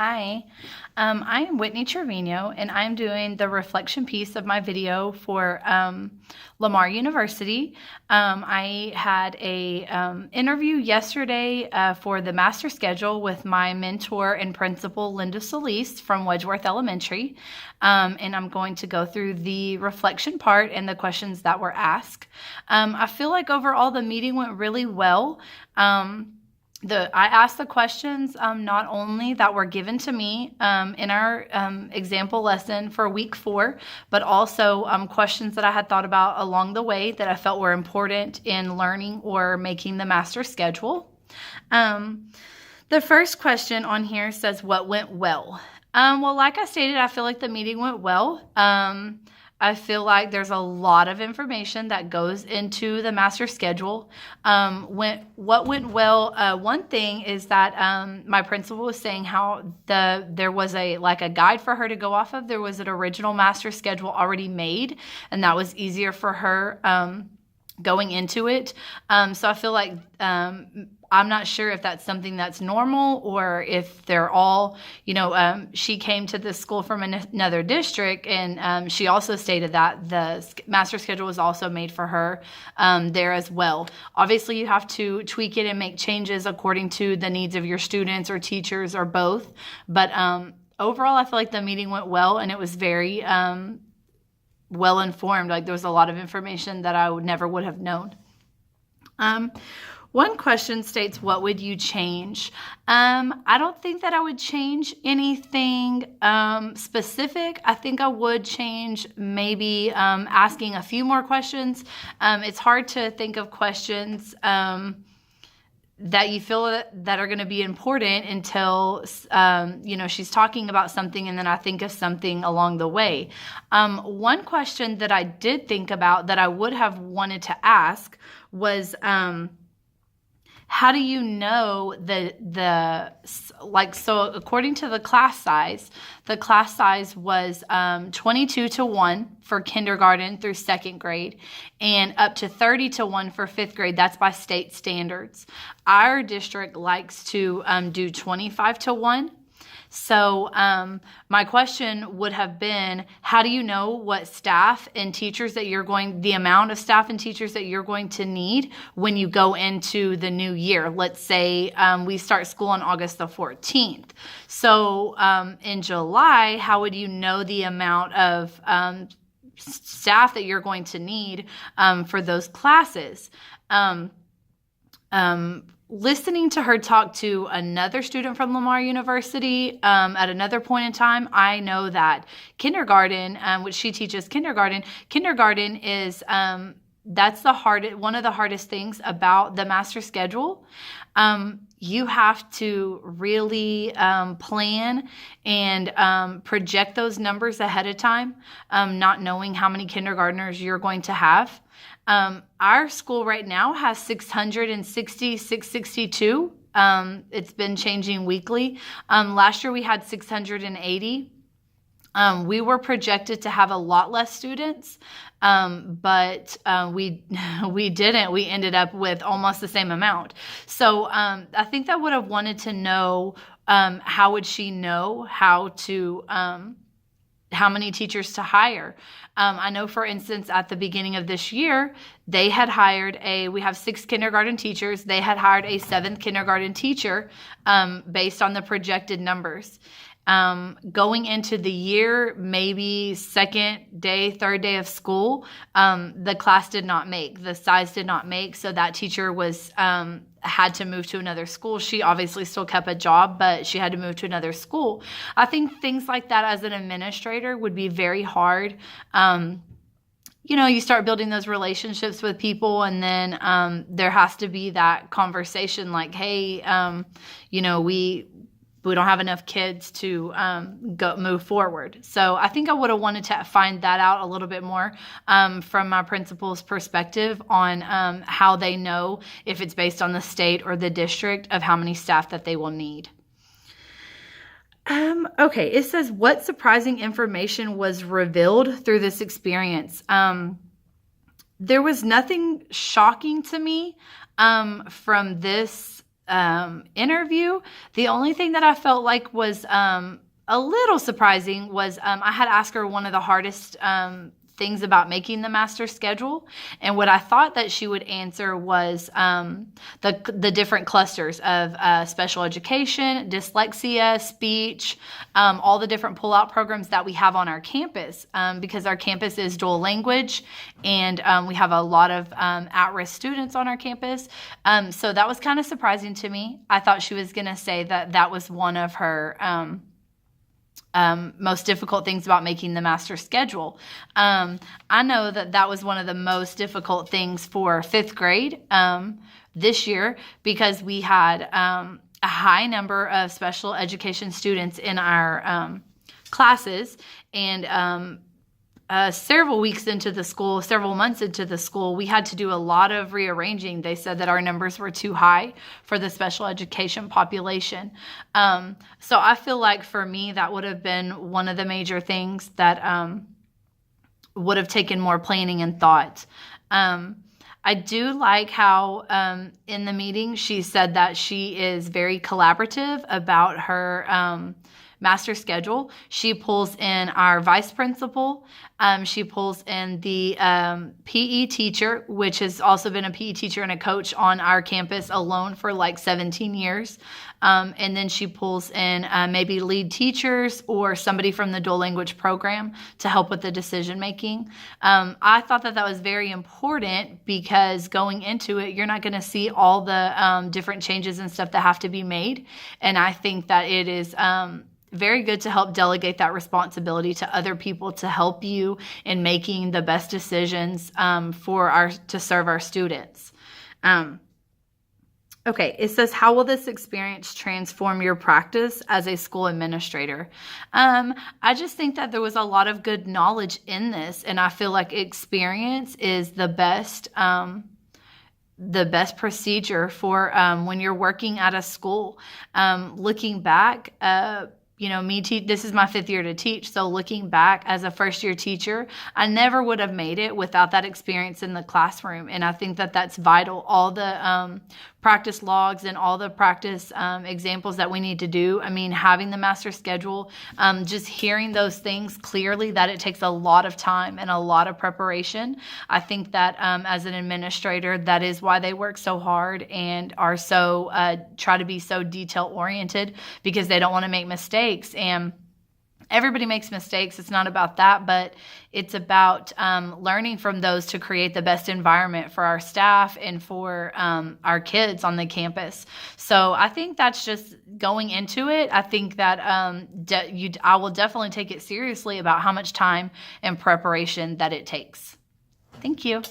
Hi, I am Whitney Trevino, and I'm doing the reflection piece of my video for Lamar University. I had a interview yesterday for the master schedule with my mentor and principal, Linda Solis from Wedgeworth Elementary, and I'm going to go through the reflection part and the questions that were asked. I feel like overall the meeting went really well. I asked the questions not only that were given to me in our example lesson for week 4, but also questions that I had thought about along the way that I felt were important in learning or making the master schedule. The first question on here says, what went well? Well, like I stated, I feel like the meeting went well. I feel like there's a lot of information that goes into the master schedule. What went well, one thing is that my principal was saying how there was a guide for her to go off of. There was an original master schedule already made, and that was easier for her going into it. So I feel like I'm not sure if that's something that's normal or if they're all, she came to this school from another district, and she also stated that the master schedule was also made for her there as well. Obviously, you have to tweak it and make changes according to the needs of your students or teachers or both. But overall, I feel like the meeting went well, and it was very well informed. Like, there was a lot of information that I never would have known. One question states, what would you change? I don't think that I would change anything specific. I think I would change maybe asking a few more questions. It's hard to think of questions that you feel that are going to be important until, she's talking about something, and then I think of something along the way. One question that I did think about that I would have wanted to ask was, how do you know so according to the class size was 22 to 1 for kindergarten through 2nd grade and up to 30 to 1 for 5th grade. That's by state standards. Our district likes to do 25 to 1. So my question would have been, how do you know what staff and teachers the amount of staff and teachers that you're going to need when you go into the new year? Let's say we start school on August the 14th. So in July, how would you know the amount of staff that you're going to need for those classes? Listening to her talk to another student from Lamar University at another point in time, I know that kindergarten, which she teaches kindergarten is that's one of the hardest things about the master schedule. You have to really plan and project those numbers ahead of time, not knowing how many kindergartners you're going to have. Our school right now has 660, 662. It's been changing weekly. Last year we had 680. We were projected to have a lot less students, but we didn't. We ended up with almost the same amount. So I think I would have wanted to know, how would she know how many teachers to hire. I know, for instance, at the beginning of this year, they had hired we have 6 kindergarten teachers. They had hired a 7th kindergarten teacher based on the projected numbers. Going into the year, maybe 2nd day, 3rd day of school, the class did not make, the size did not make. So that teacher had to move to another school. She obviously still kept a job, but she had to move to another school. I think things like that as an administrator would be very hard. You start building those relationships with people, and then there has to be that conversation like, hey, we don't have enough kids to move forward. So I think I would have wanted to find that out a little bit more from my principal's perspective on how they know if it's based on the state or the district of how many staff that they will need. Okay, it says, what surprising information was revealed through this experience? There was nothing shocking to me from this interview. The only thing that I felt like was a little surprising was I had asked her one of the hardest things about making the master schedule, and what I thought that she would answer was the different clusters of special education, dyslexia, speech, all the different pull-out programs that we have on our campus, because our campus is dual language, and we have a lot of at-risk students on our campus. So that was kind of surprising to me. I thought she was going to say that that was one of her most difficult things about making the master schedule. I know that that was one of the most difficult things for fifth grade this year, because we had a high number of special education students in our classes, and several weeks into the school, several months into the school, we had to do a lot of rearranging. They said that our numbers were too high for the special education population. So I feel like for me, that would have been one of the major things that would have taken more planning and thought. I do like how in the meeting she said that she is very collaborative about her master schedule. She pulls in our vice principal. She pulls in the PE teacher, which has also been a PE teacher and a coach on our campus alone for like 17 years. And then she pulls in maybe lead teachers or somebody from the dual language program to help with the decision making. I thought that that was very important, because going into it, you're not going to see all the different changes and stuff that have to be made. And I think that it is very good to help delegate that responsibility to other people to help you in making the best decisions to serve our students. Okay, it says, how will this experience transform your practice as a school administrator? I just think that there was a lot of good knowledge in this, and I feel like experience is the best procedure for when you're working at a school. Looking back, this is my 5th year to teach. So looking back as a first year teacher, I never would have made it without that experience in the classroom. And I think that that's vital. All the practice logs and all the practice examples that we need to do. I mean, having the master schedule, just hearing those things clearly, that it takes a lot of time and a lot of preparation. I think that as an administrator, that is why they work so hard and are so try to be so detail oriented, because they don't want to make mistakes. And everybody makes mistakes. It's not about that, but it's about learning from those to create the best environment for our staff and for our kids on the campus. So I think that's just going into it. I think that I will definitely take it seriously about how much time and preparation that it takes. Thank you.